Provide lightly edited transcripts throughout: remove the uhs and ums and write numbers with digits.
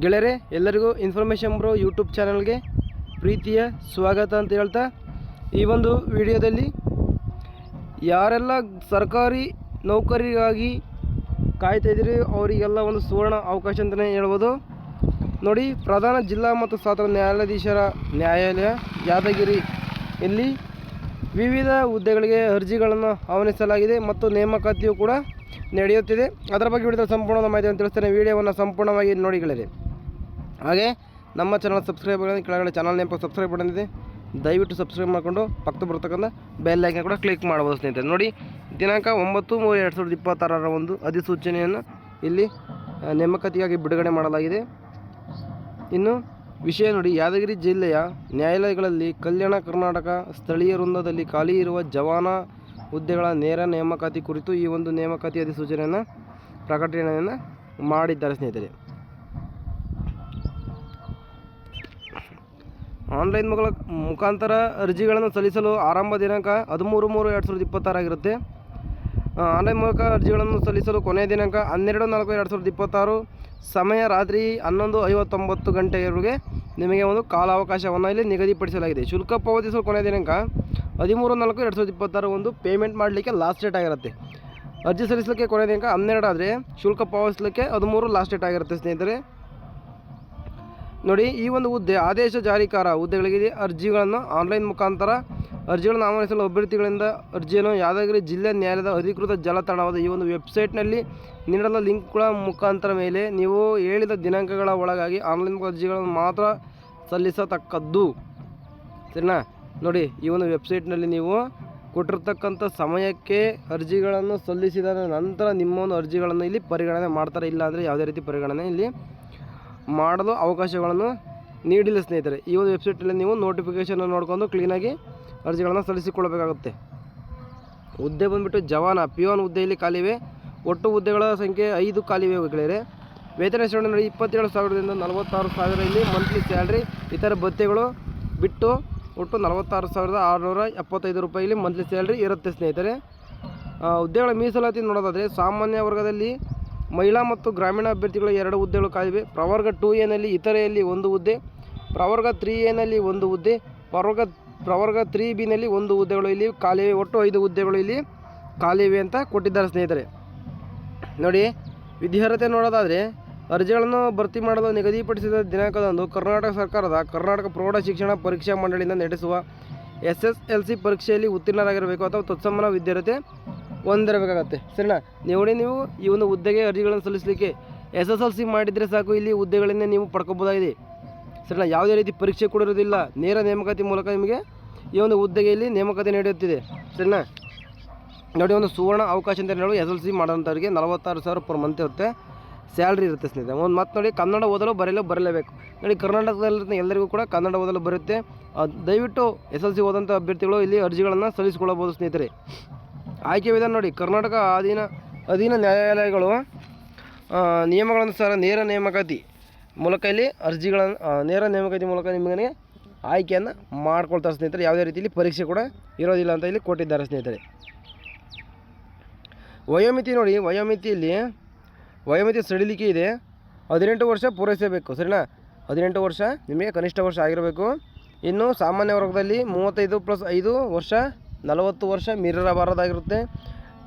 ಗೆಳೆಯರೆ ಎಲ್ಲರಿಗೂ information bro YouTube ಚಾನಲ್ಗೆ ಪ್ರೀತಿಯ ಸ್ವಾಗತ ಅಂತ ಹೇಳ್ತಾ ಈ ಒಂದು ವಿಡಿಯೋದಲ್ಲಿ ಯಾರೆಲ್ಲ ಸರ್ಕಾರಿ ನೌಕರಿಗಾಗಿ ಕಾಯ್ತಾ ಇದ್ದೀರಿ ಅವರಿಗೆಲ್ಲ ಒಂದು ಸುವರ್ಣ ಅವಕಾಶ ಅಂತಲೇ ಹೇಳ್ಬೋದು. ನೋಡಿ, ಪ್ರಧಾನ ಜಿಲ್ಲಾ ಮತ್ತು ಸತ್ರ ನ್ಯಾಯಾಧೀಶರ ನ್ಯಾಯಾಲಯ ಯಾದಗಿರಿ ಇಲ್ಲಿ ವಿವಿಧ ಹುದ್ದೆಗಳಿಗೆ ಅರ್ಜಿಗಳನ್ನು ಆಹ್ವಾನಿಸಲಾಗಿದೆ ಮತ್ತು ನೇಮಕಾತಿಯು ಕೂಡ ನಡೆಯುತ್ತಿದೆ. ಅದರ ಬಗ್ಗೆ ವಿಡಿಯೋ ಸಂಪೂರ್ಣ ಮಾಹಿತಿಯನ್ನು ತಿಳಿಸ್ತೇನೆ. ವಿಡಿಯೋವನ್ನು ಸಂಪೂರ್ಣವಾಗಿ ನೋಡಿ ಗೆಳೆಯರೆ. ಹಾಗೆ ನಮ್ಮ ಚಾನಲ್ ಸಬ್ಸ್ಕ್ರೈಬ್ ಆಗಿ ಕೆಳಗಡೆ ಚಾನಲ್ ನೇಮ್ ಸಬ್ಸ್ಕ್ರೈಬ್ ಬಟನ್ ದಯವಿಟ್ಟು ಸಬ್ಸ್ಕ್ರೈಬ್ ಮಾಡಿಕೊಂಡು ಪಕ್ಕ ಬರ್ತಕ್ಕಂಥ ಬೆಲ್ ಐಕನ್ ಕೂಡ ಕ್ಲಿಕ್ ಮಾಡ್ಬೋದು ಸ್ನೇಹಿತರೆ. ನೋಡಿ, ದಿನಾಂಕ 9/3/2026 ಒಂದು ಅಧಿಸೂಚನೆಯನ್ನು ಇಲ್ಲಿ ನೇಮಕಾತಿಗಾಗಿ ಬಿಡುಗಡೆ ಮಾಡಲಾಗಿದೆ. ಇನ್ನು ವಿಷಯ ನೋಡಿ, ಯಾದಗಿರಿ ಜಿಲ್ಲೆಯ ನ್ಯಾಯಾಲಯಗಳಲ್ಲಿ ಕಲ್ಯಾಣ ಕರ್ನಾಟಕ ಸ್ಥಳೀಯ ವೃಂದದಲ್ಲಿ ಖಾಲಿ ಇರುವ ಜವಾನ ಹುದ್ದೆಗಳ ನೇರ ನೇಮಕಾತಿ ಕುರಿತು ಈ ಒಂದು ನೇಮಕಾತಿ ಅಧಿಸೂಚನೆಯನ್ನು ಪ್ರಕಟಣೆಯನ್ನು ಮಾಡಿದ್ದಾರೆ ಸ್ನೇಹಿತರೆ. ಆನ್ಲೈನ್ ಮುಖಾಂತರ ಅರ್ಜಿಗಳನ್ನು ಸಲ್ಲಿಸಲು ಆರಂಭ ದಿನಾಂಕ 13/3/2026 ಆಗಿರುತ್ತೆ. ಆನ್ಲೈನ್ ಮೂಲಕ ಅರ್ಜಿಗಳನ್ನು ಸಲ್ಲಿಸಲು ಕೊನೆಯ ದಿನಾಂಕ 12/4/2026. ಸಮಯ ರಾತ್ರಿ 11:59 ಗಂಟೆಯವರೆಗೆ ನಿಮಗೆ ಒಂದು ಕಾಲಾವಕಾಶವನ್ನು ಇಲ್ಲಿ ನಿಗದಿಪಡಿಸಲಾಗಿದೆ. ಶುಲ್ಕ ಪಾವತಿಸಲು ಕೊನೆಯ ದಿನಾಂಕ 13/4/2026 ಒಂದು ಪೇಮೆಂಟ್ ಮಾಡಲಿಕ್ಕೆ ಲಾಸ್ಟ್ ಡೇಟ್ ಆಗಿರುತ್ತೆ. ಅರ್ಜಿ ಸಲ್ಲಿಸಲಿಕ್ಕೆ ಕೊನೆಯ ದಿನಾಂಕ 12 ಆದರೆ ಶುಲ್ಕ ಪಾವತಿಸಲಿಕ್ಕೆ 13 ಲಾಸ್ಟ್ ಡೇಟ್ ಆಗಿರುತ್ತೆ ಸ್ನೇಹಿತರೆ. ನೋಡಿ, ಈ ಒಂದು ಹುದ್ದೆ ಆದೇಶ ಜಾರಿಕಾರ ಹುದ್ದೆಗಳಿಗೆ ಅರ್ಜಿಗಳನ್ನು ಆನ್ಲೈನ್ ಮುಖಾಂತರ ಅರ್ಜಿಗಳನ್ನು ಆಹ್ವಾನಿಸಲು ಅಭ್ಯರ್ಥಿಗಳಿಂದ ಅರ್ಜಿಯನ್ನು ಯಾದಗಿರಿ ಜಿಲ್ಲಾ ನ್ಯಾಯಾಲಯದ ಅಧಿಕೃತ ಜಾಲತಾಣವಾದ ಈ ಒಂದು ವೆಬ್ಸೈಟ್ನಲ್ಲಿ ನೀಡಲಾದ ಲಿಂಕ್ಗಳ ಮುಖಾಂತರ ಮೇಲೆ ನೀವು ಹೇಳಿದ ದಿನಾಂಕಗಳ ಒಳಗಾಗಿ ಆನ್ಲೈನ್ ಅರ್ಜಿಗಳನ್ನು ಮಾತ್ರ ಸಲ್ಲಿಸತಕ್ಕದ್ದು. ಸರಿನಾ? ನೋಡಿ, ಈ ಒಂದು ವೆಬ್ಸೈಟ್ನಲ್ಲಿ ನೀವು ಕೊಟ್ಟಿರ್ತಕ್ಕಂಥ ಸಮಯಕ್ಕೆ ಅರ್ಜಿಗಳನ್ನು ಸಲ್ಲಿಸಿದ ನಂತರ ನಿಮ್ಮ ಒಂದು ಅರ್ಜಿಗಳನ್ನು ಇಲ್ಲಿ ಪರಿಗಣನೆ ಮಾಡ್ತಾರೆ. ಇಲ್ಲ ಅಂದರೆ ಯಾವುದೇ ರೀತಿ ಪರಿಗಣನೆ ಇಲ್ಲಿ ಮಾಡಲು ಅವಕಾಶಗಳನ್ನು ನೀಡಿಲ್ಲ ಸ್ನೇಹಿತರೆ. ಈ ಒಂದು ವೆಬ್ಸೈಟಲ್ಲಿ ನೀವು ನೋಟಿಫಿಕೇಷನ್ ನೋಡ್ಕೊಂಡು ಕ್ಲೀನಾಗಿ ಅರ್ಜಿಗಳನ್ನು ಸಲ್ಲಿಸಿಕೊಳ್ಳಬೇಕಾಗುತ್ತೆ. ಹುದ್ದೆ ಬಂದುಬಿಟ್ಟು ಜವಾನ ಪಿಯೋನ್ ಹುದ್ದೆಯಲ್ಲಿ ಖಾಲಿವೆ. ಒಟ್ಟು ಹುದ್ದೆಗಳ ಸಂಖ್ಯೆ 5 ಖಾಲಿವೆ ಗೆಳೆಯರೆ. ವೇತನ ಶ್ರೇಣಿ ನೋಡಿ 27,000ದಿಂದ 46,000 ಇಲ್ಲಿ ಮಂತ್ಲಿ ಸ್ಯಾಲ್ರಿ. ಇತರ ಭತ್ಯೆಗಳು ಬಿಟ್ಟು ಒಟ್ಟು 46,675 ರೂಪಾಯಿ ಮಂತ್ಲಿ ಸ್ಯಾಲ್ರಿ ಇರುತ್ತೆ ಸ್ನೇಹಿತರೆ. ಹುದ್ದೆಗಳ ಮೀಸಲಾತಿ ನೋಡೋದಾದರೆ ಸಾಮಾನ್ಯ ವರ್ಗದಲ್ಲಿ ಮಹಿಳಾ ಮತ್ತು ಗ್ರಾಮೀಣ ಅಭ್ಯರ್ಥಿಗಳು 2 ಹುದ್ದೆಗಳು ಖಾಲಿವೆ. ಪ್ರವರ್ಗ 2A ಇತರೆಯಲ್ಲಿ 1 ಹುದ್ದೆ, ಪ್ರವರ್ಗ 3A 1 ಹುದ್ದೆ, ಪ್ರವರ್ಗ 3B 1 ಹುದ್ದೆಗಳು ಇಲ್ಲಿ ಖಾಲಿವೆ. ಒಟ್ಟು 5 ಹುದ್ದೆಗಳು ಇಲ್ಲಿ ಖಾಲಿವೆ ಅಂತ ಕೊಟ್ಟಿದ್ದಾರೆ ಸ್ನೇಹಿತರೆ. ನೋಡಿ, ವಿದ್ಯಾರ್ಹತೆ ನೋಡೋದಾದರೆ ಅರ್ಜಿಗಳನ್ನು ಭರ್ತಿ ಮಾಡಲು ನಿಗದಿಪಡಿಸಿದ ದಿನಾಂಕದಂದು ಕರ್ನಾಟಕ ಸರ್ಕಾರದ ಕರ್ನಾಟಕ ಪ್ರೌಢ ಶಿಕ್ಷಣ ಪರೀಕ್ಷಾ ಮಂಡಳಿಯಿಂದ ನಡೆಸುವ SSLC ಪರೀಕ್ಷೆಯಲ್ಲಿ ಉತ್ತೀರ್ಣರಾಗಿರಬೇಕು ಅಥವಾ ತತ್ಸಮಾನ ವಿದ್ಯಾರ್ಹತೆ ಹೊಂದಿರಬೇಕಾಗತ್ತೆ. ಸರಿನಾ? ನೀವು ಈ ಒಂದು ಹುದ್ದೆಗೆ ಅರ್ಜಿಗಳನ್ನು ಸಲ್ಲಿಸಲಿಕ್ಕೆ SSLC ಮಾಡಿದರೆ ಸಾಕು, ಇಲ್ಲಿ ಹುದ್ದೆಗಳನ್ನೇ ನೀವು ಪಡ್ಕೋಬೋದಾಗಿದೆ. ಸರಿನಾ? ಯಾವುದೇ ರೀತಿ ಪರೀಕ್ಷೆ ಕೂಡ ಇರೋದಿಲ್ಲ. ನೇರ ನೇಮಕಾತಿ ಮೂಲಕ ನಿಮಗೆ ಈ ಒಂದು ಹುದ್ದೆಗೆ ಇಲ್ಲಿ ನೇಮಕಾತಿ ನಡೆಯುತ್ತಿದೆ. ಸರಿನಾ? ನೋಡಿ, ಒಂದು ಸುವರ್ಣ ಅವಕಾಶ ಅಂತ ಹೇಳಿ SSLC ಮಾಡೋಂಥವ್ರಿಗೆ 46,000 ಪರ್ ಮಂತ್ ಇರುತ್ತೆ, ಸ್ಯಾಲ್ರಿ ಇರುತ್ತೆ ಸ್ನೇಹಿತರೆ. ಒಂದು ಮಾತು ನೋಡಿ, ಕನ್ನಡ ಓದಲು ಬರಲೇಬೇಕು. ನೋಡಿ, ಕರ್ನಾಟಕದಲ್ಲಿ ಎಲ್ಲರಿಗೂ ಕೂಡ ಕನ್ನಡ ಓದಲು ಬರುತ್ತೆ. ದಯವಿಟ್ಟು SSLC ಓದಂಥ ಅಭ್ಯರ್ಥಿಗಳು ಇಲ್ಲಿ ಅರ್ಜಿಗಳನ್ನು ಸಲ್ಲಿಸಿಕೊಳ್ಳಬಹುದು ಸ್ನೇಹಿತರೆ. ಆಯ್ಕೆ ವಿಧಾನ ನೋಡಿ, ಕರ್ನಾಟಕ ಅಧೀನ ನ್ಯಾಯಾಲಯಗಳು ನಿಯಮಗಳನುಸಾರ ನೇರ ನೇಮಕಾತಿ ಮೂಲಕ ಇಲ್ಲಿ ಅರ್ಜಿಗಳನ್ನು ನೇರ ನೇಮಕಾತಿ ಮೂಲಕ ನಿಮಗೆ ಆಯ್ಕೆಯನ್ನು ಮಾಡ್ಕೊಳ್ತಾರೆ ಸ್ನೇಹಿತರೆ. ಯಾವುದೇ ರೀತಿಯಲ್ಲಿ ಪರೀಕ್ಷೆ ಕೂಡ ಇರೋದಿಲ್ಲ ಅಂತ ಇಲ್ಲಿ ಕೊಟ್ಟಿದ್ದಾರೆ ಸ್ನೇಹಿತರೆ. ವಯೋಮಿತಿ ನೋಡಿ, ವಯೋಮಿತಿ ಸಡಿಲಿಕೆ ಇದೆ. 18 ವರ್ಷ ಪೂರೈಸಬೇಕು. ಸರಿನಾ? 18 ವರ್ಷ ನಿಮಗೆ ಕನಿಷ್ಠ ವರ್ಷ ಆಗಿರಬೇಕು. ಇನ್ನು ಸಾಮಾನ್ಯ ವರ್ಗದಲ್ಲಿ 35+5 ವರ್ಷ 40 ವರ್ಷ ಮೀರಿರಬಾರದಾಗಿರುತ್ತೆ.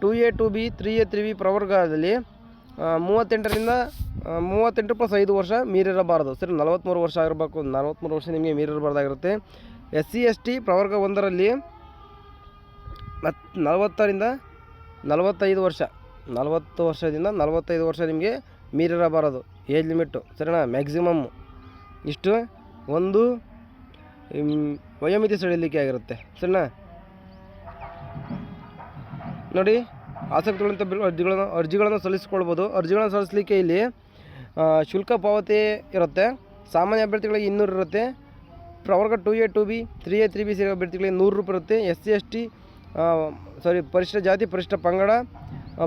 2A 2B 3A 3B ಪ್ರವರ್ಗದಲ್ಲಿ 38+5 ವರ್ಷ ಮೀರಿರಬಾರದು. ಸರಿ, 43 ವರ್ಷ ಆಗಿರಬೇಕು. 43 ವರ್ಷ ನಿಮಗೆ ಮೀರಿರಬಾರ್ದಾಗಿರುತ್ತೆ. SC ST ಪ್ರವರ್ಗ 1ರಲ್ಲಿ 40ರಿಂದ 45 ವರ್ಷ, 40 ವರ್ಷದಿಂದ 45 ವರ್ಷ ನಿಮಗೆ ಮೀರಿರಬಾರದು ಏಜ್ ಲಿಮಿಟ್ಟು. ಸರಿನಾ? ಮ್ಯಾಕ್ಸಿಮಮ್ ಇಷ್ಟು ಒಂದು ವಯೋಮಿತಿ ಸಡಿಲಿಕೆ ಆಗಿರುತ್ತೆ. ಸರಿನಾ? ನೋಡಿ, ಆಸಕ್ತಿಗಳಂತ ಅರ್ಜಿಗಳನ್ನು ಸಲ್ಲಿಸ್ಕೊಳ್ಬೋದು. ಅರ್ಜಿಗಳನ್ನು ಸಲ್ಲಿಸಲಿಕ್ಕೆ ಇಲ್ಲಿ ಶುಲ್ಕ ಪಾವತಿ ಇರುತ್ತೆ. ಸಾಮಾನ್ಯ ಅಭ್ಯರ್ಥಿಗಳಿಗೆ 200 ಇರುತ್ತೆ. ಪ್ರವರ್ಗ 2A 2B 3A 3B ಸೇರಿದ ಅಭ್ಯರ್ಥಿಗಳಿಗೆ 100 ರೂಪಾಯಿ ಇರುತ್ತೆ. SC ST ಪರಿಶಿಷ್ಟ ಜಾತಿ ಪರಿಶಿಷ್ಟ ಪಂಗಡ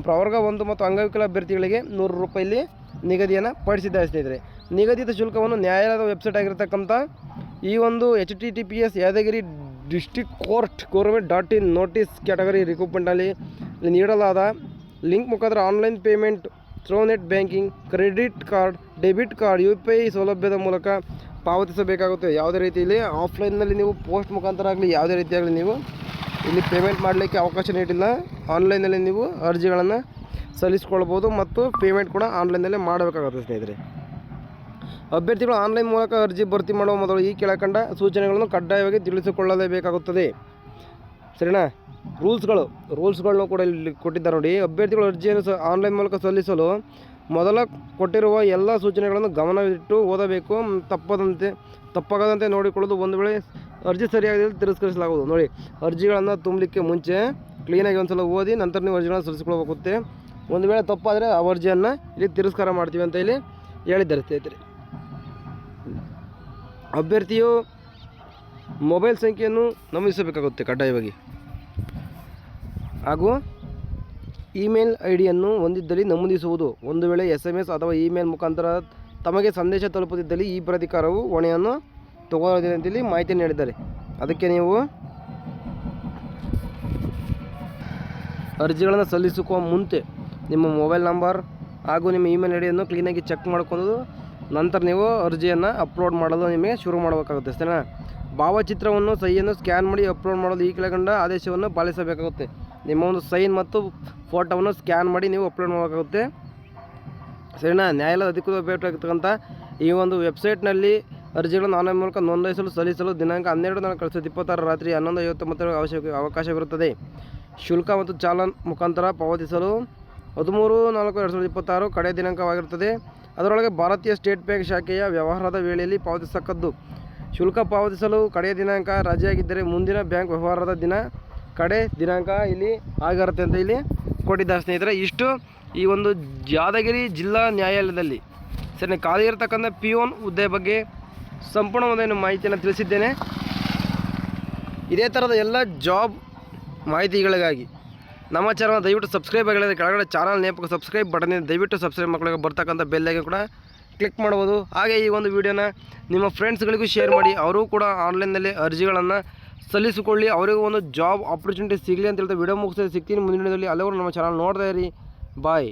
ಪ್ರವರ್ಗ 1 ಮತ್ತು ಅಂಗವಿಕಲ ಅಭ್ಯರ್ಥಿಗಳಿಗೆ 100 ರೂಪಾಯಿ ನಿಗದಿಯನ್ನು ಪಡಿಸಿದ್ದಾರೆ ಸ್ನೇಹಿತರೆ. ನಿಗದಿತ ಶುಲ್ಕವನ್ನು ನ್ಯಾಯಾಲಯದ ವೆಬ್ಸೈಟ್ ಆಗಿರತಕ್ಕಂಥ ಈ ಒಂದು https Yadgiri district court government.in notice category ರಿಕ್ರೂಟ್ಮೆಂಟ್ನಲ್ಲಿ ನೀಡಲಾದ ಲಿಂಕ್ ಮುಖಾಂತರ online payment through net banking, credit card, debit card, UPI ಸೌಲಭ್ಯದ ಮೂಲಕ ಪಾವತಿಸಬೇಕಾಗುತ್ತೆ. ಯಾವುದೇ ರೀತಿಯಲ್ಲಿ ಆಫ್ಲೈನ್ನಲ್ಲಿ ನೀವು ಪೋಸ್ಟ್ ಮುಖಾಂತರ ಆಗಲಿ ಯಾವುದೇ ರೀತಿಯಾಗಲಿ ನೀವು ಇಲ್ಲಿ ಪೇಮೆಂಟ್ ಮಾಡಲಿಕ್ಕೆ ಅವಕಾಶ ನೀಡಿಲ್ಲ. ಆನ್ಲೈನಲ್ಲಿ ನೀವು ಅರ್ಜಿಗಳನ್ನು ಸಲ್ಲಿಸ್ಕೊಳ್ಬೋದು ಮತ್ತು ಪೇಮೆಂಟ್ ಕೂಡ ಆನ್ಲೈನಲ್ಲೇ ಮಾಡಬೇಕಾಗುತ್ತೆ ಸ್ನೇಹಿತರೆ. ಅಭ್ಯರ್ಥಿಗಳು ಆನ್ಲೈನ್ ಮೂಲಕ ಅರ್ಜಿ ಭರ್ತಿ ಮಾಡುವ ಮೊದಲು ಈ ಕೆಳಕಂಡ ಸೂಚನೆಗಳನ್ನು ಕಡ್ಡಾಯವಾಗಿ ತಿಳಿಸಿಕೊಳ್ಳಲೇಬೇಕಾಗುತ್ತದೆ. ಸರಿನಾ? ರೂಲ್ಸ್ಗಳನ್ನು ಕೂಡ ಇಲ್ಲಿ ಕೊಟ್ಟಿದ್ದಾರೆ ನೋಡಿ. ಅಭ್ಯರ್ಥಿಗಳು ಅರ್ಜಿಯನ್ನು ಆನ್ಲೈನ್ ಮೂಲಕ ಸಲ್ಲಿಸಲು ಮೊದಲ ಕೊಟ್ಟಿರುವ ಎಲ್ಲ ಸೂಚನೆಗಳನ್ನು ಗಮನವಿಟ್ಟು ಓದಬೇಕು. ತಪ್ಪಾಗದಂತೆ ನೋಡಿಕೊಳ್ಳೋದು. ಒಂದು ವೇಳೆ ಅರ್ಜಿ ಸರಿಯಾಗಿ ತಿರಸ್ಕರಿಸಲಾಗುವುದು. ನೋಡಿ, ಅರ್ಜಿಗಳನ್ನು ತುಂಬಲಿಕ್ಕೆ ಮುಂಚೆ ಕ್ಲೀನಾಗಿ ಒಂದು ಸಲ ಓದಿ ನಂತರ ನೀವು ಅರ್ಜಿಗಳನ್ನು ಸಲ್ಲಿಸಿಕೊಳ್ಳಬೇಕಾಗುತ್ತೆ. ಒಂದು ವೇಳೆ ತಪ್ಪಾದರೆ ಆ ಅರ್ಜಿಯನ್ನು ಇಲ್ಲಿ ತಿರಸ್ಕಾರ ಮಾಡ್ತೀವಿ ಅಂತ ಇಲ್ಲಿ ಹೇಳಿದ್ದಾರೆ ಸ್ನೇಹಿತರೆ. ಅಭ್ಯರ್ಥಿಯು ಮೊಬೈಲ್ ಸಂಖ್ಯೆಯನ್ನು ನಮೂದಿಸಬೇಕಾಗುತ್ತೆ ಕಡ್ಡಾಯವಾಗಿ, ಹಾಗೂ ಇಮೇಲ್ ಐಡಿಯನ್ನು ಹೊಂದಿದ್ದಲ್ಲಿ ನಮೂದಿಸುವುದು. ಒಂದು ವೇಳೆ SMS ಅಥವಾ ಇಮೇಲ್ ಮುಖಾಂತರ ತಮಗೆ ಸಂದೇಶ ತಲುಪುತ್ತಿದ್ದಲ್ಲಿ ಈ ಪ್ರಾಧಿಕಾರವು ಹೊಣೆಯನ್ನು ತಗೊಳ್ಳೋದಿಲ್ಲ ಅಂತೇಳಿ ಮಾಹಿತಿ ನೀಡಿದ್ದಾರೆ. ಅದಕ್ಕೆ ನೀವು ಅರ್ಜಿಗಳನ್ನು ಸಲ್ಲಿಸುವ ಮುಂಚೆ ನಿಮ್ಮ ಮೊಬೈಲ್ ನಂಬರ್ ಹಾಗೂ ನಿಮ್ಮ ಇಮೇಲ್ ಐಡಿಯನ್ನು ಕ್ಲೀನಾಗಿ ಚೆಕ್ ಮಾಡ್ಕೊಂಡು ನಂತರ ನೀವು ಅರ್ಜಿಯನ್ನು ಅಪ್ಲೋಡ್ ಮಾಡಲು ನಿಮಗೆ ಶುರು ಮಾಡಬೇಕಾಗುತ್ತೆ. ಸರಿನಾ? ಭಾವಚಿತ್ರವನ್ನು ಸಹಿಯನ್ನು ಸ್ಕ್ಯಾನ್ ಮಾಡಿ ಅಪ್ಲೋಡ್ ಮಾಡಲು ಈ ಕೆಳಗಂಡ ಆದೇಶವನ್ನು ಪಾಲಿಸಬೇಕಾಗುತ್ತೆ. ನಿಮ್ಮ ಒಂದು ಸೈನ್ ಮತ್ತು ಫೋಟೋವನ್ನು ಸ್ಕ್ಯಾನ್ ಮಾಡಿ ನೀವು ಅಪ್ಲೋಡ್ ಮಾಡಬೇಕಾಗುತ್ತೆ. ಸರಿನಾ? ನ್ಯಾಯಾಲಯದ ಅಧಿಕೃತ ವೆಬ್ಸೈಟ್ ಆಗಿರ್ತಕ್ಕಂಥ ಈ ಒಂದು ವೆಬ್ಸೈಟ್ನಲ್ಲಿ ಅರ್ಜಿಗಳನ್ನು ಆನ್ಲೈನ್ ಮೂಲಕ ನೋಂದಾಯಿಸಲು ಸಲ್ಲಿಸಲು ದಿನಾಂಕ 12/4/2026 ರಾತ್ರಿ 11:59 ಅವಕಾಶವಿರುತ್ತದೆ. ಶುಲ್ಕ ಮತ್ತು ಚಾಲನ್ ಮುಖಾಂತರ ಪಾವತಿಸಲು 13/4/2026 ಕಡೆಯ ದಿನಾಂಕವಾಗಿರುತ್ತದೆ. ಅದರೊಳಗೆ ಭಾರತೀಯ ಸ್ಟೇಟ್ ಬ್ಯಾಂಕ್ ಶಾಖೆಯ ವ್ಯವಹಾರದ ವೇಳೆಯಲ್ಲಿ ಪಾವತಿಸತಕ್ಕದ್ದು. ಶುಲ್ಕ ಪಾವತಿಸಲು ಕಡೆಯ ದಿನಾಂಕ ರಜೆಯಾಗಿದ್ದರೆ ಮುಂದಿನ ಬ್ಯಾಂಕ್ ವ್ಯವಹಾರದ ಕಡೆ ದಿನಾಂಕ ಇಲ್ಲಿ ಆಗಿರುತ್ತೆ ಅಂತ ಇಲ್ಲಿ ಕೊಟ್ಟಿದ್ದಾರೆ ಸ್ನೇಹಿತರೆ. ಇಷ್ಟು ಈ ಒಂದು ಯಾದಗಿರಿ ಜಿಲ್ಲಾ ನ್ಯಾಯಾಲಯದಲ್ಲಿ ಸರಿ ಖಾಲಿ ಇರತಕ್ಕಂಥ ಪಿಯೋನ್ ಹುದ್ದೆ ಬಗ್ಗೆ ಸಂಪೂರ್ಣವಾದ ಮಾಹಿತಿಯನ್ನು ತಿಳಿಸಿದ್ದೇನೆ. ಇದೇ ಥರದ ಎಲ್ಲ ಜಾಬ್ ಮಾಹಿತಿಗಳಿಗಾಗಿ ನಮ್ಮ ಚಾನಲ್ ದಯವಿಟ್ಟು ಸಬ್ಸ್ಕ್ರೈಬ್ ಆಗಿಲ್ಲ. ಕೆಳಗಡೆ ಚಾನಲ್ ನೇಪಕ್ಕೆ ಸಬ್ಸ್ಕ್ರೈಬ್ ಬಟನ್ ಇದೆ, ದಯವಿಟ್ಟು ಸಬ್ಸ್ಕ್ರೈಬ್ ಮಕ್ಕಳಿಗೆ ಬರ್ತಕ್ಕಂಥ ಬೆಲ್ಲೈಕನ್ ಕೂಡ ಕ್ಲಿಕ್ ಮಾಡ್ಬೋದು. ಹಾಗೆ ಈ ಒಂದು ವಿಡಿಯೋನ ನಿಮ್ಮ ಫ್ರೆಂಡ್ಸ್ಗಳಿಗೂ ಶೇರ್ ಮಾಡಿ, ಅವರು ಕೂಡ ಆನ್ಲೈನ್ನಲ್ಲಿ ಅರ್ಜಿಗಳನ್ನು ಸಲ್ಲಿಸಿಕೊಳ್ಳಿ, ಅವರಿಗೂ ಒಂದು ಜಾಬ್ ಆಪರ್ಚುನಿಟಿ ಸಿಗಲಿ ಅಂತ ಹೇಳ್ತಾ ವಿಡಿಯೋ ಮುಗಿಸ್ತಾ ಸಿಗ್ತೀನಿ ಮುಂದಿನ ವಿಡಿಯೋದಲ್ಲಿ. ಅಲ್ಲವರು ನಮ್ಮ ಚಾನಲ್ ನೋಡ್ತಾ ಇರಿ. ಬಾಯ್.